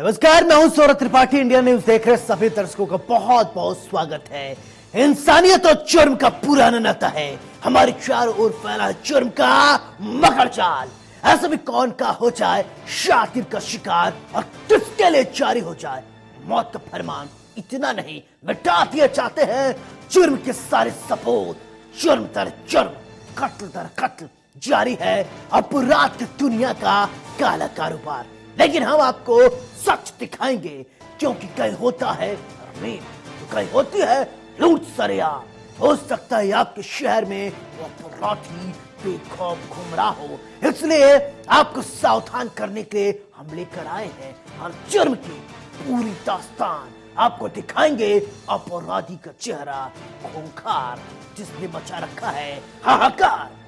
नमस्कार, मैं हूं सौरभ त्रिपाठी। इंडिया न्यूज देख रहे सभी दर्शकों का बहुत बहुत स्वागत है। इंसानियत और जुर्म का पुराना नाता है, हमारे चारों ओर फैला जुर्म का मकर जाल। ऐसा भी कौन का हो जाए शातिर का शिकार और किसके लिए जारी हो जाए मौत का फरमान। इतना नहीं, मिटा दिया चाहते हैं जुर्म के सारे सबूत। जुर्म दर जुर्म, कत्ल दर कत्ल जारी है अपराध की दुनिया का काला कारोबार। लेकिन हम आपको सच दिखाएंगे, क्योंकि कहीं होता है अमीर तो कहीं होती है लूट सरेआम। हो सकता है आपके शहर में वो अपराधी बेखौफ घूम रहा हो, इसलिए आपको सावधान करने के लिए हम लेकर आए हैं हर जुर्म की पूरी दास्तान। आपको दिखाएंगे अपराधी का चेहरा खूंखार, जिसने मचा रखा है हाहाकार।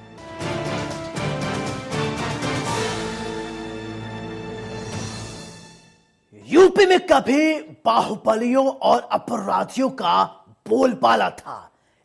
यूपी में कभी बाहुबलियों और अपराधियों का बोलबाला था।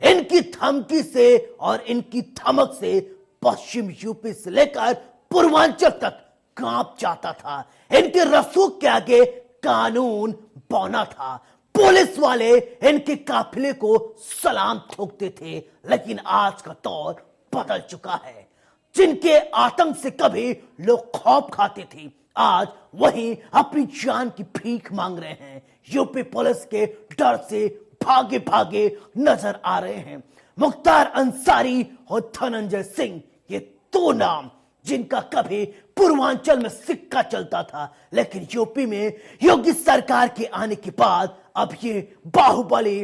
इनकी धमकी से और इनकी धमक से पश्चिम यूपी से लेकर पूर्वांचल तक कांप जाता था। इनके रसूख के आगे कानून बौना था। पुलिस वाले इनके काफिले को सलाम ठोकते थे। लेकिन आज का दौर बदल चुका है। जिनके आतंक से कभी लोग खौफ खाते थे, आज वही अपनी जान की भीख मांग रहे हैं। यूपी पुलिस के डर से भागे भागे नजर आ रहे हैं मुख्तार अंसारी और धनंजय सिंह। ये दो नाम जिनका कभी पूर्वांचल में सिक्का चलता था, लेकिन यूपी में योगी सरकार के आने के बाद अब ये बाहुबली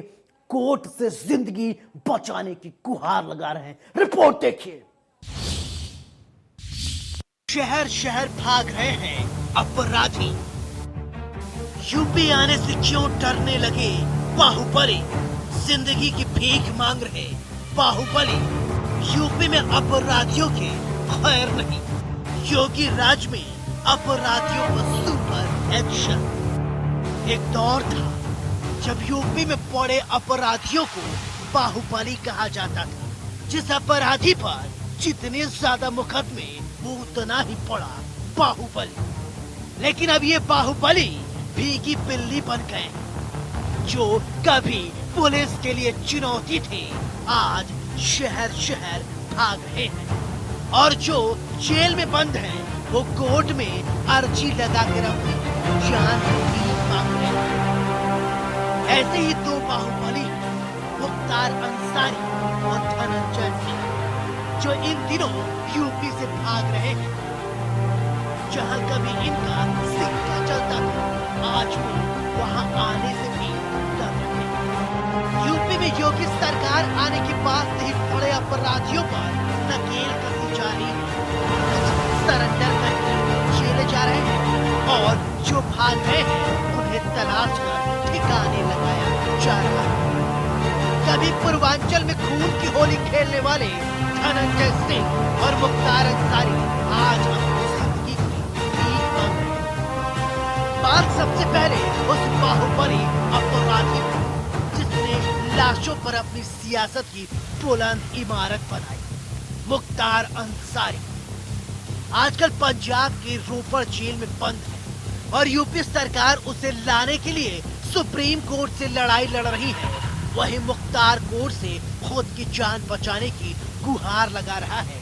कोर्ट से जिंदगी बचाने की गुहार लगा रहे हैं। रिपोर्ट देखिए। शहर शहर भाग रहे हैं अपराधी। यूपी आने से क्यों डरने लगे बाहुबली? जिंदगी की भीख मांग रहे बाहुबली। यूपी में अपराधियों के खैर नहीं। योगी राज में अपराधियों पर सुपर एक्शन। एक दौर था जब यूपी में पड़े अपराधियों को बाहुबली कहा जाता था। जिस अपराधी पर जितने ज्यादा मुकदमे वो उतना ही पड़ा बाहुबली। लेकिन अब ये बाहुबली भीगी बिल्ली बन गए। जो कभी पुलिस के लिए चुनौती थे, आज शहर शहर भाग रहे हैं। और जो जेल में बंद हैं, वो कोर्ट में अर्जी लगा कर अपनी जान की मांग रहे हैं। ऐसे ही दो बाहुबली, मुख्तार अंसारी और धनंजय सिंह, जो इन दिनों यूपी से भाग रहे हैं। जहां कभी इनका सिक्का चलता था, आज वो वहां आने से भी डर रहे हैं। यूपी में योगी सरकार आने के बाद से ही बड़े अपराधियों पर नकेल कसी जा रही है। सरेंडर करके जेल जा रहे हैं और जो भाग रहे हैं उन्हें तलाश कर ठिकाने लगाया जा रहा है। कभी पूर्वांचल में खून की होली खेलने वाले धनंजय सिंह और मुख्तार अंसारी आज अपनी जिंदगी की भीख मांग रहे हैं। बात सबसे पहले उस बाहुबली अपराधी की, जिसने लाशों पर अपनी सियासत की बुलंद इमारत बनाई। मुख्तार अंसारी आजकल पंजाब के रोपड़ जेल में बंद है और यूपी सरकार उसे लाने के लिए सुप्रीम कोर्ट से लड़ाई लड़ रही है। वही मुख्तार कोर्ट से खुद की जान बचाने की गुहार लगा रहा है।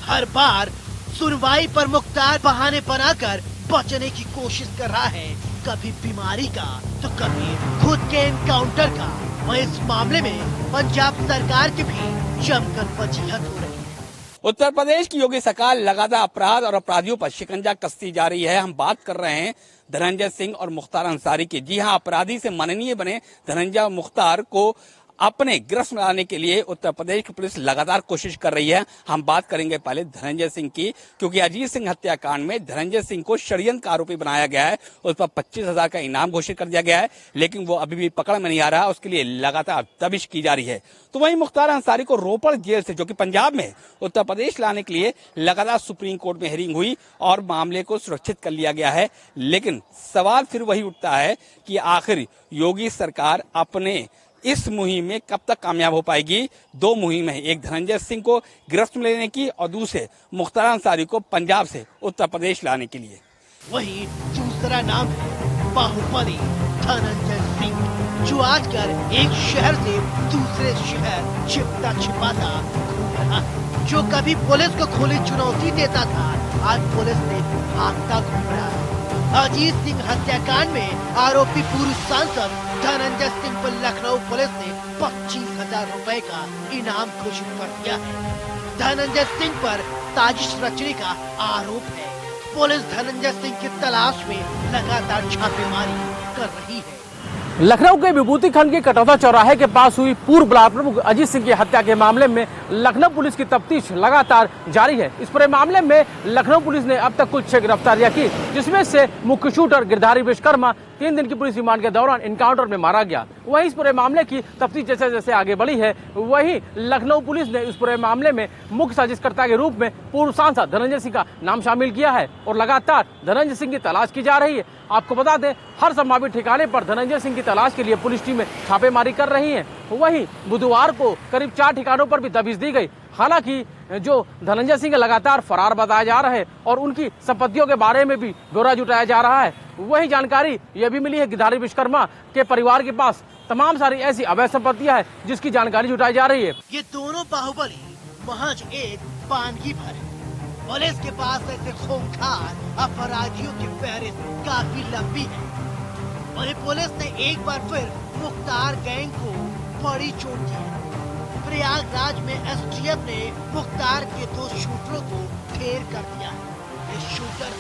हर बार सुनवाई पर मुख्तार बहाने बनाकर बचने की कोशिश कर रहा है, कभी बीमारी का तो कभी खुद के एनकाउंटर का। वहीं इस मामले में पंजाब सरकार की भी जमकर वजीहत हो रही है। उत्तर प्रदेश की योगी सरकार लगातार अपराध और अपराधियों पर शिकंजा कसती जा रही है। हम बात कर रहे हैं धनंजय सिंह और मुख्तार अंसारी की। जी हां, अपराधी से माननीय बने धनंजय और मुख्तार को अपने गिरफ्त में लाने के लिए उत्तर प्रदेश की पुलिस लगातार कोशिश कर रही है। हम बात करेंगे पहले धनंजय सिंह की, क्योंकि अजीत सिंह हत्याकांड में धनंजय सिंह को षड्यंत्र का आरोपी बनाया गया है। उस पर 25,000 का इनाम घोषित कर दिया गया है, लेकिन वो अभी भी पकड़ में नहीं आ रहा। उसके लिए लगातार दबिश की जा रही है। तो वहीं मुख्तार अंसारी को रोपड़ जेल से, जो कि पंजाब में, उत्तर प्रदेश लाने के लिए लगातार सुप्रीम कोर्ट में हियरिंग हुई और मामले को सुरक्षित कर लिया गया है। लेकिन सवाल फिर वही उठता है कि आखिर योगी सरकार अपने इस मुहिम में कब तक कामयाब हो पाएगी। दो मुहिम है, एक धनंजय सिंह को गिरफ्त में लेने की और दूसरे मुख्तार अंसारी को पंजाब से उत्तर प्रदेश लाने के लिए। वही दूसरा नाम है बाहुबली धनंजय सिंह, जो आजकल एक शहर से दूसरे शहर छिपता छिपाता घूम रहा है। जो कभी पुलिस को खुली चुनौती देता था, आज पुलिस से भागता घूम रहा है। अजीत सिंह हत्याकांड में आरोपी पूर्व सांसद धनंजय सिंह पर लखनऊ पुलिस ने 25,000 रुपए का इनाम घोषित कर दिया है। धनंजय सिंह पर साजिश रचने का आरोप है। पुलिस धनंजय सिंह की तलाश में लगातार छापेमारी कर रही है। लखनऊ के विभूति खंड के कटौता चौराहे के पास हुई पूर्व ब्लॉक प्रमुख अजीत सिंह की हत्या के मामले में लखनऊ पुलिस की तफ्तीश लगातार जारी है। इस पूरे मामले में लखनऊ पुलिस ने अब तक कुल 6 गिरफ्तारियां की, जिसमें से मुख्य शूटर गिरधारी विश्वकर्मा 3 दिन की पुलिस रिमांड के दौरान इनकाउंटर में मारा गया। वहीं इस पूरे मामले की तफ्तीश जैसे जैसे आगे बढ़ी है, वहीं लखनऊ पुलिस ने इस पूरे मामले में मुख्य साजिशकर्ता के रूप में पूर्व सांसद धनंजय सिंह का नाम शामिल किया है और लगातार धनंजय सिंह की तलाश की जा रही है। आपको बता दें, हर संभावित ठिकाने पर धनंजय सिंह की तलाश के लिए पुलिस टीमें छापेमारी कर रही है। वहीं बुधवार को करीब 4 ठिकानों पर भी दबिश दी गई। हालांकि जो धनंजय सिंह लगातार फरार बताया जा रहा है और उनकी संपत्तियों के बारे में भी ब्यौरा जुटाया जा रहा है। वही जानकारी यह भी मिली है कि गिरधारी विश्वकर्मा के परिवार के पास तमाम सारी ऐसी अवैध संपत्तियां हैं, जिसकी जानकारी जुटाई जा रही है। ये दोनों बाहुबली महज एक पानगी भर है। पुलिस के पास ऐसे खूंखार अपराधियों की फहरिस्त काफी लंबी है। वहीं पुलिस ने एक बार फिर मुख्तार गैंग को बड़ी चोट दी है। प्रयागराज में एसटीएफ ने मुख्तार के 2 शूटरों को ढेर कर दिया है। ये शूटर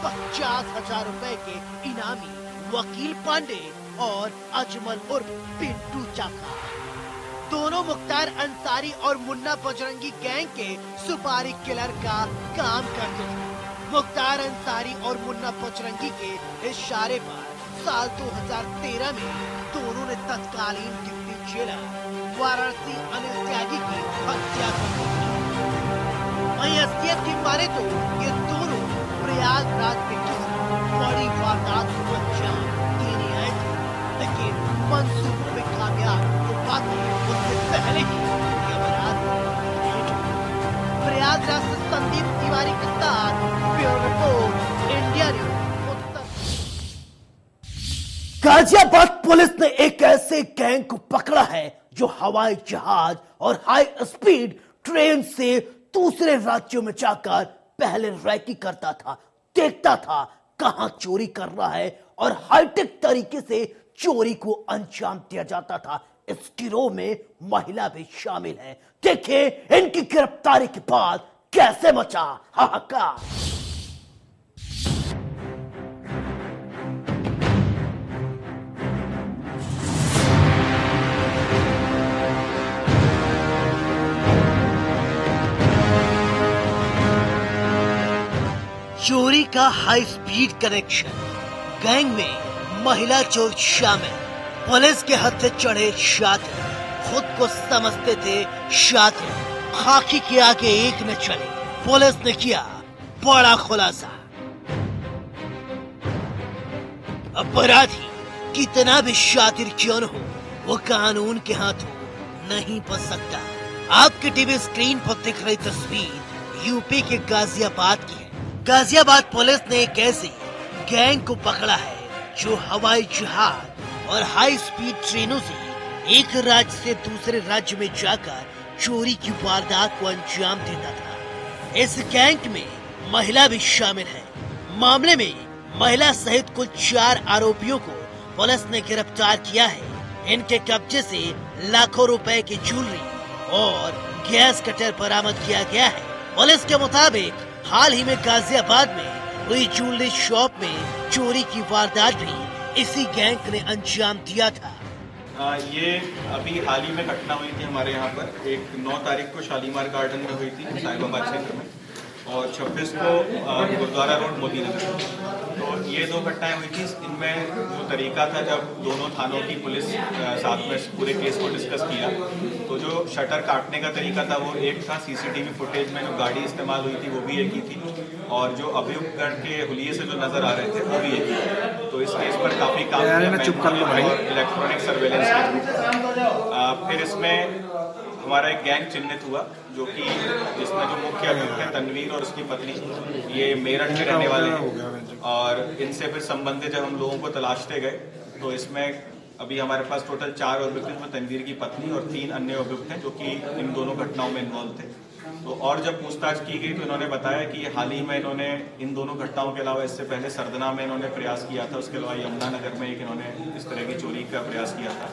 50,000 रुपए के इनामी वकील पांडे और अजमल उर्फ पिंटू चाका। दोनों मुख्तार अंसारी और मुन्ना बजरंगी गैंग के सुपारी किलर का काम करते थे। मुख्तार अंसारी और मुन्ना बजरंगी के इशारे पर साल 2013 में दोनों ने तत्कालीन डिप्टी जेलर वाराणसी अनिल त्यागी की हत्या कर दी। वहीं एसटीएफ की माने तो ये दोनों प्रयागराज में किसी बड़ी वारदात को अंजाम देने आए थे, लेकिन मंसूबों में कामयाब हो पाते उससे पहले ही ये बारात भेंट हुई। प्रयागराज से संदीप तिवारी के साथ bureau report, India news. Ghaziabad police ने एक ऐसे गैंग को पकड़ा है जो हवाई जहाज और हाई स्पीड ट्रेन से दूसरे राज्यों में जाकर पहले रैकी करता था, देखता था कहां चोरी कर रहा है और हाईटेक तरीके से चोरी को अंजाम दिया जाता था। इस गिरोह में महिला भी शामिल है। देखिए इनकी गिरफ्तारी के बाद कैसे मचा हाहाकार। चोरी का हाई स्पीड कनेक्शन, गैंग में महिला चोर शामिल। पुलिस के हत्थे चढ़े शातिर, खुद को समझते थे शातिर, खाकी के आगे एक न चले। पुलिस ने किया बड़ा खुलासा। अपराधी कितना भी शातिर क्यों न हो, वो कानून के हाथों नहीं बच सकता। आपके टीवी स्क्रीन पर दिख रही तस्वीर यूपी के गाजियाबाद की है। गाजियाबाद पुलिस ने एक ऐसी गैंग को पकड़ा है जो हवाई जहाज और हाई स्पीड ट्रेनों से एक राज्य से दूसरे राज्य में जाकर चोरी की वारदात को अंजाम देता था। इस गैंग में महिला भी शामिल है। मामले में महिला सहित कुल 4 आरोपियों को पुलिस ने गिरफ्तार किया है। इनके कब्जे से लाखों रुपए की ज्वेलरी और गैस कटर बरामद किया गया है। पुलिस के मुताबिक हाल ही में गाजियाबाद में हुई ज्वेलरी शॉप में चोरी की वारदात भी इसी गैंग ने अंजाम दिया था। ये अभी हाल ही में घटना हुई थी हमारे यहाँ पर। एक 9 तारीख को शालीमार गार्डन में हुई थी साहिबाबाद क्षेत्र में, और 26 को गुरुद्वारा रोड मोदी नगर। तो ये 2 घटनाएं हुई थी। इनमें जो तरीका था, जब दोनों थानों की पुलिस साथ में पूरे केस को डिस्कस किया, तो जो शटर काटने का तरीका था वो एक था। सीसीटीवी फुटेज में जो गाड़ी इस्तेमाल हुई थी वो भी एक ही थी, और जो अभियुक्त गण के हुलिये से जो नजर आ रहे थे वो भी एक ही थे। तो इस केस पर काफी काम किया और इलेक्ट्रॉनिक सर्वेलेंस के थ्रू। फिर इसमें हमारा एक गैंग चिन्हित हुआ जो कि जिसमें जो मुख्य अभियुक्त है तनवीर और उसकी पत्नी, ये मेरठ के रहने वाले हैं और इनसे फिर संबंधित जब हम लोगों को तलाशते गए तो इसमें अभी हमारे पास टोटल 4 अभियुक्त हैं, तनवीर की पत्नी और 3 अन्य अभियुक्त हैं जो कि इन दोनों घटनाओं में इन्वॉल्व थे। तो और जब पूछताछ की गई तो इन्होंने बताया कि हाल ही में इन्होंने इन दोनों घटनाओं के अलावा इससे पहले सरदना में इन्होंने प्रयास किया था, उसके अलावा यमुनानगर में एक इन्होंने इस तरह की चोरी का प्रयास किया था।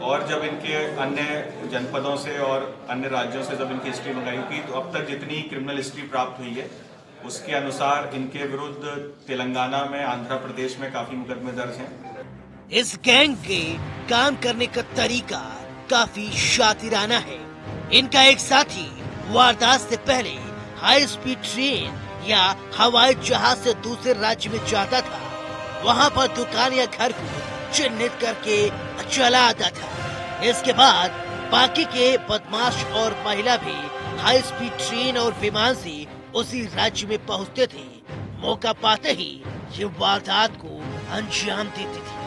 और जब इनके अन्य जनपदों से और अन्य राज्यों से जब इनकी हिस्ट्री मंगाई की तो अब तक जितनी क्रिमिनल हिस्ट्री प्राप्त हुई है उसके अनुसार इनके विरुद्ध तेलंगाना में, आंध्र प्रदेश में काफी मुकदमे दर्ज हैं। इस गैंग के काम करने का तरीका काफी शातिराना है। इनका एक साथी वारदात से पहले हाई स्पीड ट्रेन या हवाई जहाज से दूसरे राज्य में जाता था, वहां पर दुकान या घर को चिन्हित करके चला आता था। इसके बाद बाकी के बदमाश और महिला भी हाई स्पीड ट्रेन और विमान से उसी राज्य में पहुंचते थे। मौका पाते ही ये वारदात को अंजाम देते थे।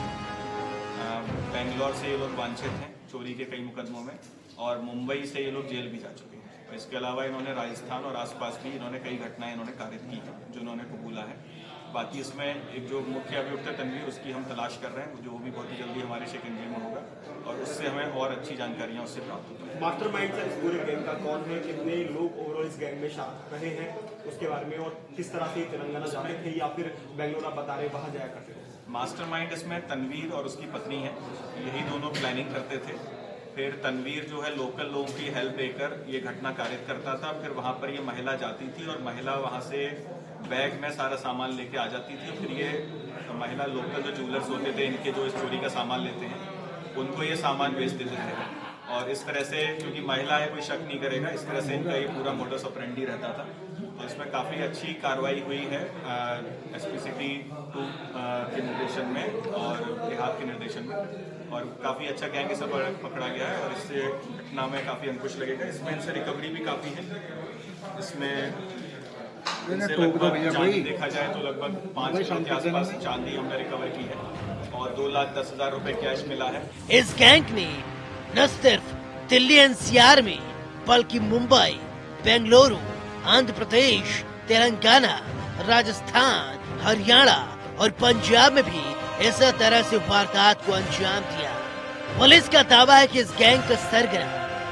बेंगलोर से ये लोग वांछित हैं चोरी के कई मुकदमों में और मुंबई से ये लोग जेल भी जा चुके हैं। इसके अलावा इन्होंने राजस्थान और आसपास भी इन्होंने कई घटनाएं इन्होंने कारित की हैं जो इन्होंने कबूला है। बाकी इसमें एक जो मुख्य अभियुक्त है तनवीर, उसकी हम तलाश कर रहे हैं, जो भी बहुत ही जल्दी हमारे शिकंजे में होगा और उससे हमें और अच्छी जानकारियां उससे प्राप्त होती हैं। मास्टरमाइंड इस पूरे गैंग का कौन है, कितने लोग ओवरऑल इस गैंग में रहे हैं उसके बारे में, और किस तरह से तेलंगाना जाते थे या फिर बेंगलोर आप बता रहे वहां जाया करते थे? मास्टरमाइंड इसमें तनवीर और उसकी पत्नी है, यही दोनों प्लानिंग करते थे। फिर तनवीर जो है लोकल लोगों की हेल्प लेकर ये घटना कारित करता था। फिर वहां पर ये महिला जाती थी और महिला वहां से बैग में सारा सामान लेके आ जाती थी। फिर ये महिला लोकल जो ज्वेलर्स होते थे इनके जो इस चोरी का सामान लेते हैं उनको ये सामान बेच देते थे और इस तरह से, क्योंकि महिला है कोई शक नहीं करेगा, इस तरह से इनका ये पूरा मोडस ऑपरेंडी रहता था। तो इसमें काफ़ी अच्छी कार्रवाई हुई है एसपी सिटी 2 के निर्देशन में और देहात के निर्देशन में, और काफ़ी अच्छा गैंग इसे पकड़ा गया है और इससे घटना में काफ़ी अंकुश लगेगा। इसमें इनसे रिकवरी भी काफ़ी है। इसमें इनसे लगभग चांदी देखा जाए तो लगभग 5 किलो के आसपास चांदी हमने रिकवर की है और 2,10,000 रुपए कैश मिला है। इस गैंग ने न सिर्फ दिल्ली एनसीआर में बल्कि मुंबई, बेंगलुरु, आंध्र प्रदेश, तेलंगाना, राजस्थान, हरियाणा और पंजाब में भी इस तरह से वारदात को अंजाम दिया। पुलिस का दावा है कि इस गैंग का सरगना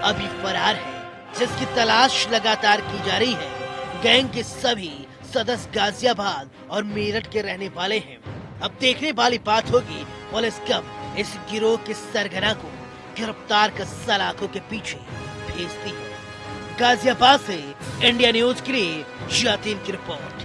अभी फरार है, जिसकी तलाश लगातार की जा रही है। गैंग के सभी सदस्य गाजियाबाद और मेरठ के रहने वाले हैं। अब देखने वाली बात होगी पुलिस कब इस गिरोह के सरगना को गिरफ्तार कर सलाखों के पीछे भेजती है। गाजियाबाद से इंडिया न्यूज के लिए यातीन की रिपोर्ट।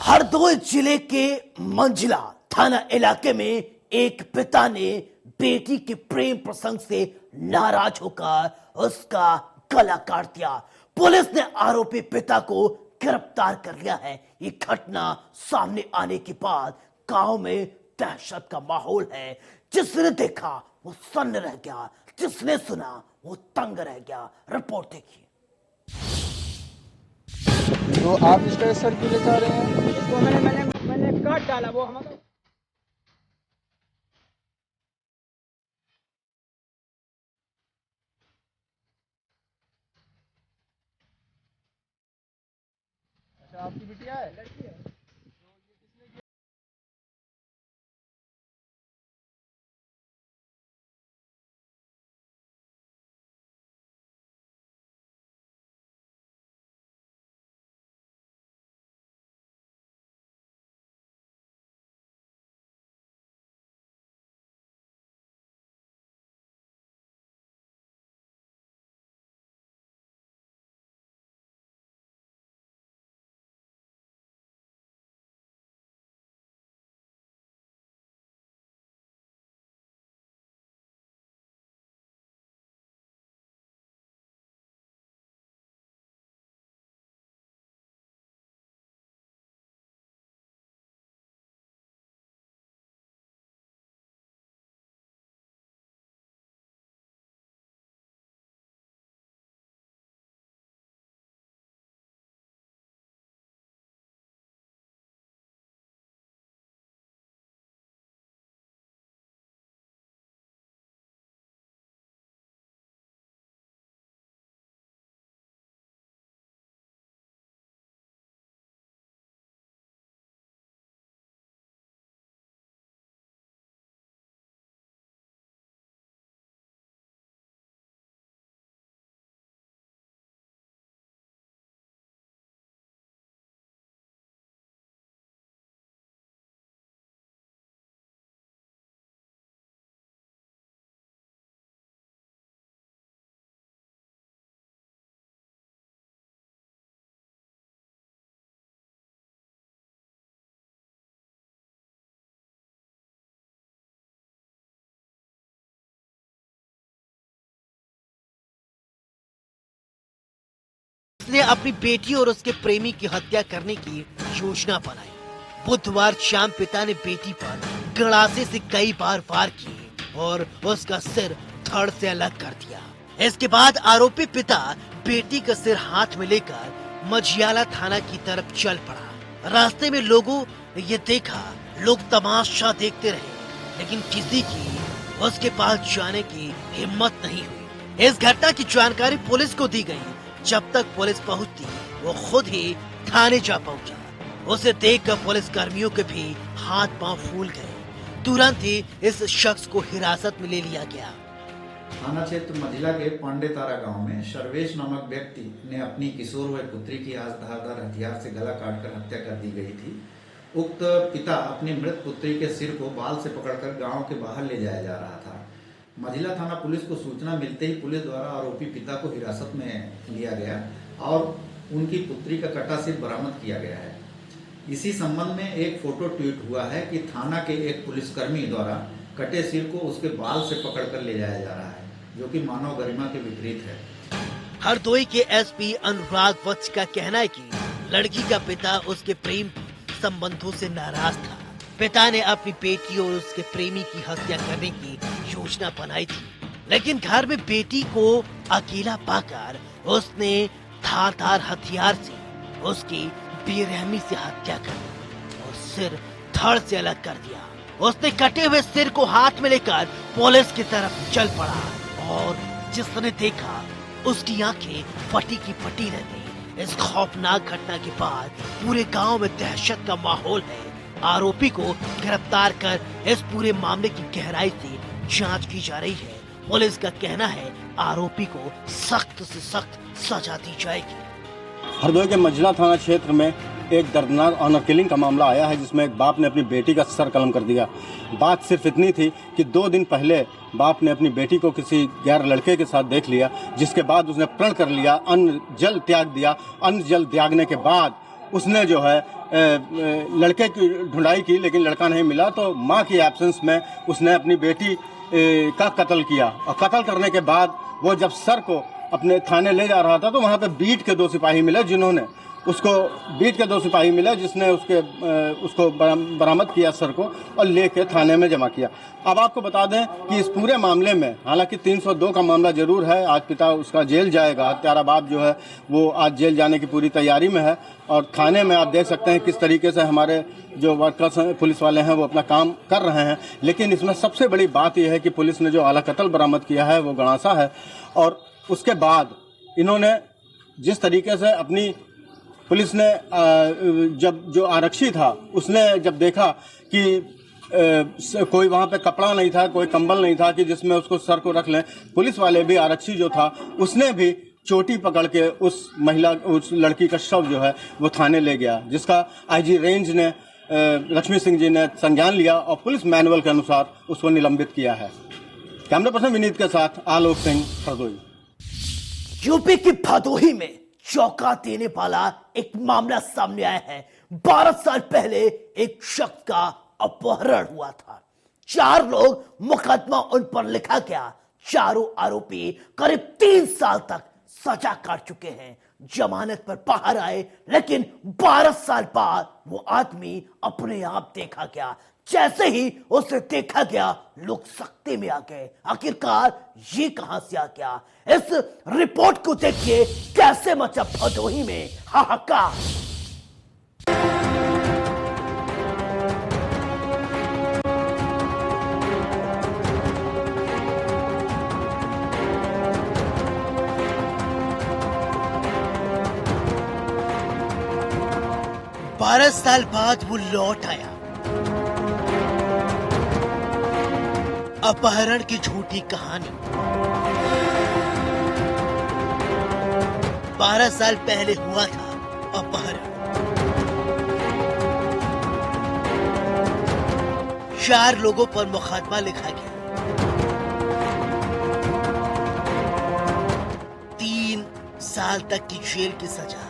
हरदोई जिले के मंजिला थाना इलाके में एक पिता ने बेटी के प्रेम प्रसंग से नाराज होकर उसका गला काट दिया। पुलिस ने आरोपी पिता को गिरफ्तार कर लिया है। ये घटना सामने आने के बाद गांव में दहशत का माहौल है। जिसने देखा वो सन्न रह गया, जिसने सुना वो तंग रह गया। रिपोर्ट देखिए। तो आप इसका सर क्यों लेकर आ रहे हैं? इसको मैंने काट डाला, वो हमारा आपकी बिटिया है? लड़की है। उसने अपनी बेटी और उसके प्रेमी की हत्या करने की योजना बनाई। बुधवार शाम पिता ने बेटी पर गड़ासे से कई बार वार किए और उसका सिर धड़ से अलग कर दिया। इसके बाद आरोपी पिता बेटी का सिर हाथ में लेकर मझियाला थाना की तरफ चल पड़ा। रास्ते में लोगों ने ये देखा, लोग तमाशा देखते रहे, लेकिन किसी की उसके पास जाने की हिम्मत नहीं हुई। इस घटना की जानकारी पुलिस को दी गई। जब तक पुलिस पहुंचती, वो खुद ही थाने जा पहुंचा। उसे देखकर पुलिस कर्मियों के भी हाथ पांव फूल गए। तुरंत ही इस शख्स को हिरासत में ले लिया गया। थाना क्षेत्र मझिला के पांडे तारा गांव में सर्वेश नामक व्यक्ति ने अपनी किशोर वय पुत्री की आज धारदार हथियार से गला काटकर हत्या कर दी गई थी। उक्त पिता अपनी मृत पुत्री के सिर को बाल से पकड़कर गांव के बाहर ले जाया जा रहा था। मझिला थाना पुलिस को सूचना मिलते ही पुलिस द्वारा आरोपी पिता को हिरासत में लिया गया और उनकी पुत्री का कटा सिर बरामद किया गया है। इसी संबंध में एक फोटो ट्वीट हुआ है कि थाना के एक पुलिसकर्मी द्वारा कटे सिर को उसके बाल से पकड़कर ले जाया जा रहा है, जो कि मानव गरिमा के विपरीत है। हरदोई के एसपी अनुराग वत्स का कहना है कि लड़की का पिता उसके प्रेम संबंधों से नाराज था। पिता ने अपनी बेटी और उसके प्रेमी की हत्या करने की योजना बनाई थी, लेकिन घर में बेटी को अकेला पाकर उसने धारदार हथियार से उसकी बेरहमी से हत्या कर दी और सिर धड़ से अलग कर दिया। उसने कटे हुए सिर को हाथ में लेकर पुलिस की तरफ चल पड़ा और जिसने देखा उसकी आंखें फटी की फटी रह गई। इस खौफनाक घटना के बाद पूरे गांव में दहशत का माहौल है। आरोपी को गिरफ्तार कर इस पूरे मामले की गहराई से जांच की जा रही है। पुलिस का कहना है आरोपी को सख्त से सख्त सजा दी जाएगी। हरदोई के मझिला थाना क्षेत्र में एक दर्दनाक ऑनर किलिंग का मामला आया है, जिसमें एक बाप ने अपनी बेटी का सर कलम कर दिया। बात सिर्फ इतनी थी कि 2 दिन पहले बाप ने अपनी बेटी को किसी गैर लड़के के साथ देख लिया, जिसके बाद उसने प्रण कर लिया, अन्न जल त्याग दिया। अन्न जल त्यागने के बाद उसने जो है लड़के की ढूंढाई की, लेकिन लड़का नहीं मिला, तो माँ की एब्सेंस में उसने अपनी बेटी का कत्ल किया। और कत्ल करने के बाद वो जब सर को अपने थाने ले जा रहा था, तो वहाँ पे बीट के 2 सिपाही मिले, जिन्होंने उसको बीट के 2 सिपाही मिले, जिसने उसको बरामद किया सर को और लेके थाने में जमा किया। अब आपको बता दें कि इस पूरे मामले में हालांकि 302 का मामला जरूर है। आज पिता उसका जेल जाएगा, हत्यारा बाप जो है वो आज जेल जाने की पूरी तैयारी में है। और थाने में आप देख सकते हैं किस तरीके से हमारे जो वर्कर्स हैं, पुलिस वाले हैं, वो अपना काम कर रहे हैं। लेकिन इसमें सबसे बड़ी बात यह है कि पुलिस ने जो आला कत्ल बरामद किया है वो गणासा है। और उसके बाद इन्होंने जिस तरीके से अपनी पुलिस ने जब जो आरक्षी था उसने जब देखा कि कोई वहाँ पे कपड़ा नहीं था, कोई कंबल नहीं था कि जिसमें उसको सर को रख लें, पुलिस वाले भी, आरक्षी जो था उसने भी चोटी पकड़ के उस लड़की का शव जो है वो थाने ले गया, जिसका आईजी रेंज ने लक्ष्मी सिंह जी ने संज्ञान लिया और पुलिस मैनुअल के अनुसार उसको निलंबित किया है। कैमरा पर्सन विनीत के साथ आलोक सिंह, हरदोई। यूपी की भदोही में चौंका देने वाला एक मामला सामने आया है। 12 साल पहले एक शख्स का अपहरण हुआ था। 4 लोग मुकदमा उन पर लिखा गया। चारों आरोपी करीब 3 साल तक सजा काट चुके हैं, जमानत पर बाहर आए, लेकिन 12 साल बाद वो आदमी अपने आप देखा गया। जैसे ही उसे देखा गया, लोग सख्ते में आ गए। आखिरकार ये कहां से आ गया? इस रिपोर्ट को देखिए, कैसे मचा भदोही में हाहाकार। बारह साल बाद वो लौट आया। अपहरण की झूठी कहानी। 12 साल पहले हुआ था अपहरण। 4 लोगों पर मुकदमा लिखा गया। 3 साल तक की जेल की सजा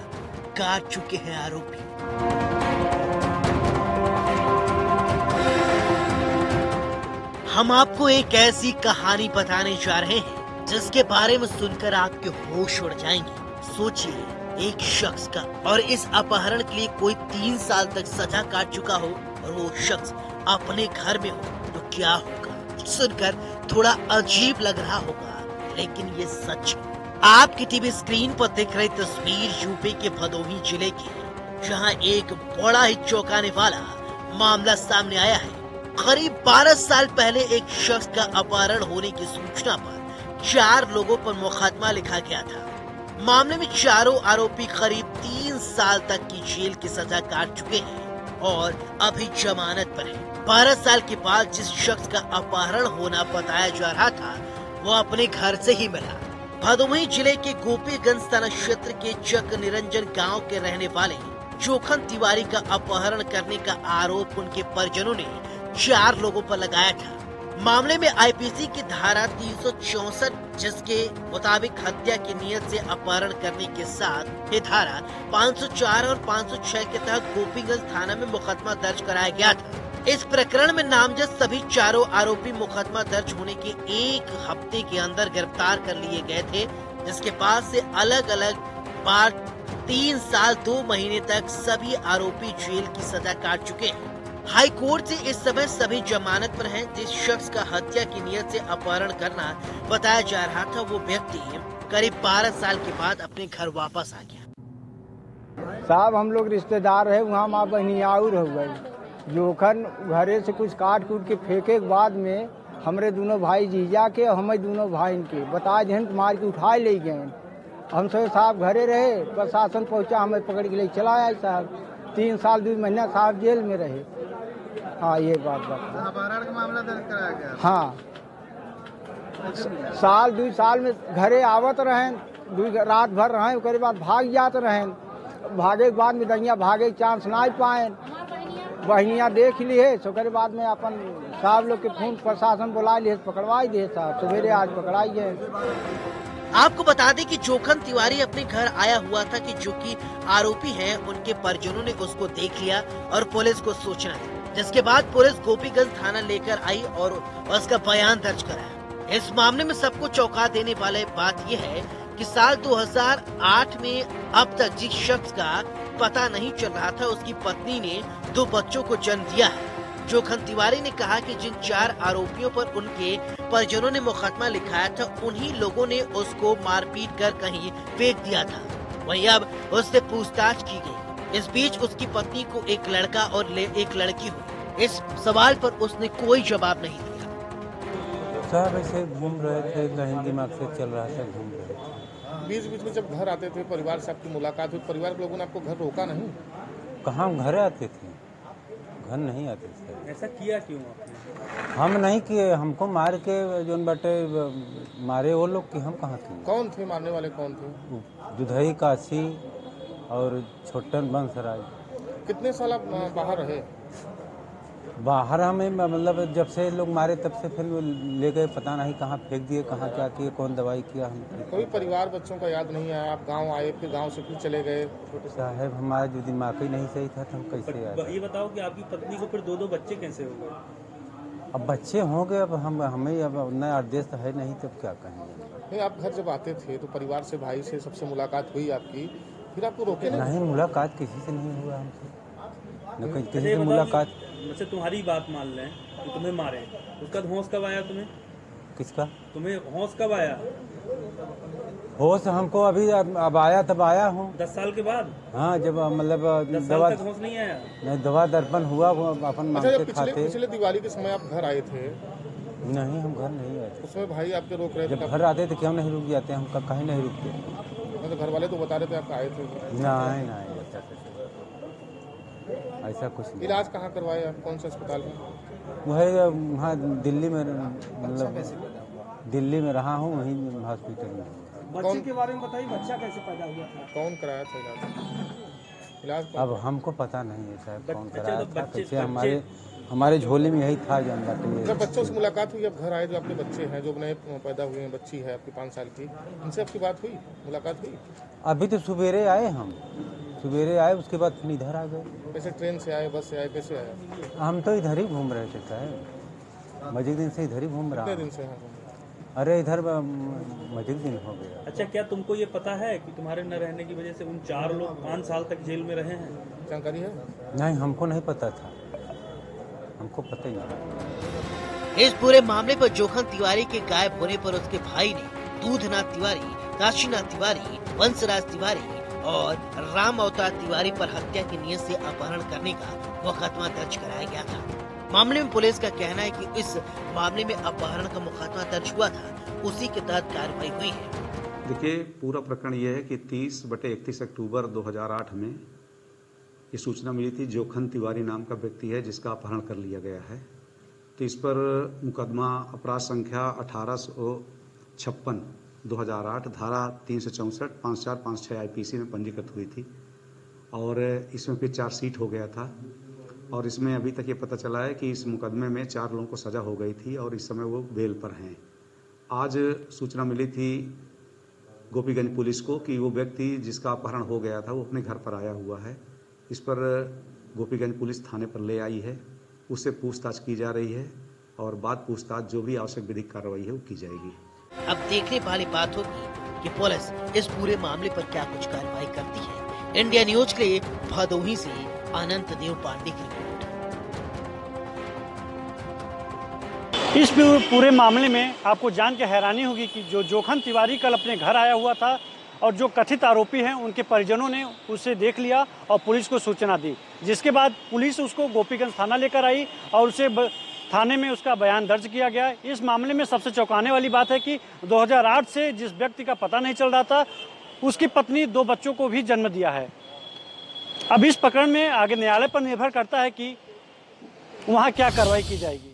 काट चुके हैं आरोपी। हम आपको एक ऐसी कहानी बताने जा रहे हैं जिसके बारे में सुनकर आपके होश उड़ जाएंगे। सोचिए, एक शख्स का, और इस अपहरण के लिए कोई 3 साल तक सजा काट चुका हो और वो शख्स अपने घर में हो तो क्या होगा? सुनकर थोड़ा अजीब लग रहा होगा, लेकिन ये सच है। आपकी टीवी स्क्रीन पर दिख रही तस्वीर यूपी के भदोही जिले की है, जहां एक बड़ा ही चौंकाने वाला मामला सामने आया है। करीब 12 साल पहले एक शख्स का अपहरण होने की सूचना पर 4 लोगों पर मुकदमा लिखा गया था। मामले में चारों आरोपी करीब 3 साल तक की जेल की सजा काट चुके हैं और अभी जमानत पर है। 12 साल के बाद जिस शख्स का अपहरण होना बताया जा रहा था, वो अपने घर से ही मिला। भदोही जिले के गोपीगंज थाना क्षेत्र के चक निरंजन गांव के रहने वाले जोखन तिवारी का अपहरण करने का आरोप उनके परिजनों ने 4 लोगों पर लगाया था। मामले में आईपीसी की धारा 364 जिसके मुताबिक हत्या की नियत से अपहरण करने के साथ ये धारा 504 और 506 के तहत गोपीगंज थाना में मुकदमा दर्ज कराया गया था। इस प्रकरण में नामजद सभी चारों आरोपी मुकदमा दर्ज होने के 1 हफ्ते के अंदर गिरफ्तार कर लिए गए थे, जिसके बाद से अलग अलग बार 3 साल 2 महीने तक सभी आरोपी जेल की सजा काट चुके हैं। हाई कोर्ट से इस समय सभी जमानत पर हैं। जिस शख्स का हत्या की नियत से अपहरण करना बताया जा रहा था, वो व्यक्ति करीब 12 साल के बाद अपने घर वापस आ गया। साहब हम लोग रिश्तेदार है, वहाँ माँ बहनियाउर हो गई। जोखन घरे से कुछ काट कूट के फेंके के बाद में हमारे दोनों भाई जीजा के और हमारे दोनों भाई के बताए जहन मार के उठाए ले गए। हम सब साहब घरे रहे, प्रशासन पहुँचा, हमें पकड़ के ले चला आया साहब। 3 साल 2 महीना साहब जेल में रहे। हाँ ये बात अपहरण का मामला दर्ज कराया गया। हाँ साल 2 साल में घरे आवत रहें, 2 रात भर रहें, उसके बाद भाग जाते रहें। भागे के बाद में दहिया भागे चांस ना पाए, बहनियाँ देख लिए। उसके बाद में अपन साहब लोग के फोन प्रशासन बुला लिए, पकड़वाई दिए साहब। सवेरे आज पकड़ाई गए। आपको बता दें कि जोखन तिवारी अपने घर आया हुआ था कि जो कि आरोपी हैं, उनके परिजनों ने उसको देख लिया और पुलिस को सूचना दी, जिसके बाद पुलिस गोपीगंज थाना लेकर आई और उसका बयान दर्ज कराया। इस मामले में सबको चौंका देने वाली बात यह है कि साल 2008 में अब तक जिस शख्स का पता नहीं चल रहा था, उसकी पत्नी ने 2 बच्चों को जन्म दिया है। जोखन तिवारी ने कहा कि जिन 4 आरोपियों पर उनके परिजनों ने मुकदमा लिखाया था, उन्हीं लोगों ने उसको मारपीट कर कहीं फेंक दिया था। वहीं अब उससे पूछताछ की गई। इस बीच उसकी पत्नी को एक लड़का और एक लड़की हुई। इस सवाल पर उसने कोई जवाब नहीं दिया। साहब ऐसे घूम रहे थे, कहीं दिमाग से चल रहा था, घूम रहे थे। बीच बीच में जब घर आते थे, परिवार से आपकी मुलाकात हुई, परिवार के लोगों ने आपको घर रोका नहीं? कहाँ घर आते थे, घर नहीं आते थे। ऐसा किया क्यों आपने? हम नहीं किए, हमको मार के जोन बटे मारे वो लोग, कि हम कहाँ थे। कौन थे मारने वाले, कौन थे? दुधई काशी और छोटन बंसराज। कितने साल आप बाहर रहे? बाहर हमें मतलब जब से लोग मारे तब से फिर ले गए, पता नहीं कहाँ फेंक दिए, कहाँ क्या किए, कौन दवाई किया। हम कोई परिवार बच्चों का याद नहीं आया? आप गांव आए, फिर गांव से फिर चले गए? साहब हमारा जो दिमाग ही नहीं सही था, तो हम कैसे आए। ये बताओ कि आपकी पत्नी को फिर 2 बच्चे कैसे हो गए? अब बच्चे होंगे, अब हमें अब उतना आदेश तो है नहीं, तब क्या कहेंगे। नहीं, आप घर जब आते थे तो परिवार से, भाई से, सबसे मुलाकात हुई आपकी, फिर आपको रोके नहीं? मुलाकात किसी से नहीं हुआ हमसे, न किसी से मुलाकात। अच्छा तुम्हारी बात मान लें कि तुम्हें मारे, उसका होश कब आया तुम्हें? किसका? तुम्हें होश कब आया? होश हमको अभी अब आया, तब आया हूँ 10 साल के बाद। हाँ, जब मतलब 10 दवा साल तक होश नहीं आया? नहीं, दवा दर्पण हुआ, अपन मांगते खाते। पिछले दिवाली के समय आप घर आए थे? नहीं, हम घर नहीं आए थे। उसमें भाई आपके रोक रहे थे? जब घर आते थे क्यों नहीं रुक जाते, हम कहीं नहीं रुकते। तो घर वाले तो बता रहे थे आप आए थे? नहीं, ऐसा कुछ नहीं। इलाज कहाँ करवाए आप, कौन से अस्पताल में? वही वहाँ दिल्ली में, मतलब दिल्ली में रहा हूँ, वहीं हॉस्पिटल में। बच्चे के बारे में बताइए, बच्चा कैसे पैदा हुआ था? कौन कराया था इलाज? अब हमको पता नहीं है साहब कौन कराया था, कैसे। हमारे झोले में यही था जो बाटे। जब बच्चों से मुलाकात हुई, अब घर आए, जो आपके बच्चे हैं, जो नए पैदा हुए हैं, बच्ची है आपकी 5 साल की, उनसे आपकी बात हुई, मुलाकात हुई? अभी तो सवेरे आए, हम सवेरे आए, उसके बाद फिर इधर आ गए। कैसे, ट्रेन से आए, बस से आए, कैसे आए? हम तो इधर ही घूम रहे थे साहब, मजे दिन से इधर ही घूम रहा। कितने दिन से? अरे इधर अधिक दिन हो गया। अच्छा, क्या तुमको ये पता है कि तुम्हारे न रहने की वजह से उन 4 लोग 5 साल तक जेल में रहे हैं? जानकारी है? नहीं, हमको नहीं पता था, हमको पता ही नहीं। इस पूरे मामले पर जोखन तिवारी के गायब होने पर उसके भाई ने दूधनाथ तिवारी, काशीनाथ तिवारी, वंशराज तिवारी और राम अवतार तिवारी पर हत्या की नीयत से अपहरण करने का मुकदमा दर्ज कराया गया था। मामले में पुलिस का कहना है कि इस मामले में अपहरण का मुकदमा दर्ज हुआ था, उसी के तहत कार्रवाई हुई है। देखिए, पूरा प्रकरण यह है कि 30/31 अक्टूबर 2008 में ये सूचना मिली थी। जोखन तिवारी नाम का व्यक्ति है जिसका अपहरण कर लिया गया है। तो इस पर मुकदमा अपराध संख्या 1856 2008 धारा 364 5456 IPC में पंजीकृत हुई थी और इसमें फिर चार्जशीट हो गया था। और इसमें अभी तक ये पता चला है कि इस मुकदमे में 4 लोगों को सजा हो गई थी और इस समय वो बेल पर हैं। आज सूचना मिली थी गोपीगंज पुलिस को कि वो व्यक्ति जिसका अपहरण हो गया था वो अपने घर पर आया हुआ है। इस पर गोपीगंज पुलिस थाने पर ले आई है, उससे पूछताछ की जा रही है और बाद पूछताछ जो भी आवश्यक विधिक कार्रवाई है वो की जाएगी। अब देखने वाली बात होगी कि पुलिस इस पूरे मामले पर क्या कुछ कार्रवाई करती है। इंडिया न्यूज के लिए भदोही से अनंत देव पांडे की रिपोर्ट। इस पूरे मामले में आपको जान के हैरानी होगी कि जो जोखन तिवारी कल अपने घर आया हुआ था और जो कथित आरोपी हैं उनके परिजनों ने उसे देख लिया और पुलिस को सूचना दी, जिसके बाद पुलिस उसको गोपीगंज थाना लेकर आई और उसे थाने में उसका बयान दर्ज किया गया। इस मामले में सबसे चौंकाने वाली बात है कि 2008 से जिस व्यक्ति का पता नहीं चल रहा था उसकी पत्नी 2 बच्चों को भी जन्म दिया है। अब इस प्रकरण में आगे न्यायालय पर निर्भर करता है कि वहाँ क्या कार्रवाई की जाएगी।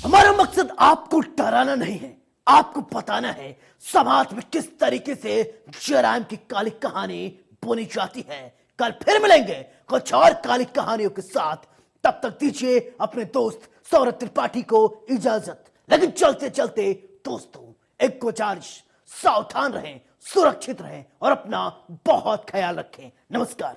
हमारा मकसद आपको डराना नहीं है, आपको बताना है समाज में किस तरीके से जराइम की काली कहानी बुनी जाती है। कल फिर मिलेंगे कुछ और काली कहानियों के साथ। तब तक दीजिए अपने दोस्त सौरभ त्रिपाठी को इजाजत। लेकिन चलते चलते दोस्तों एक गुजारिश, सावधान रहें, सुरक्षित रहें और अपना बहुत ख्याल रखें। नमस्कार।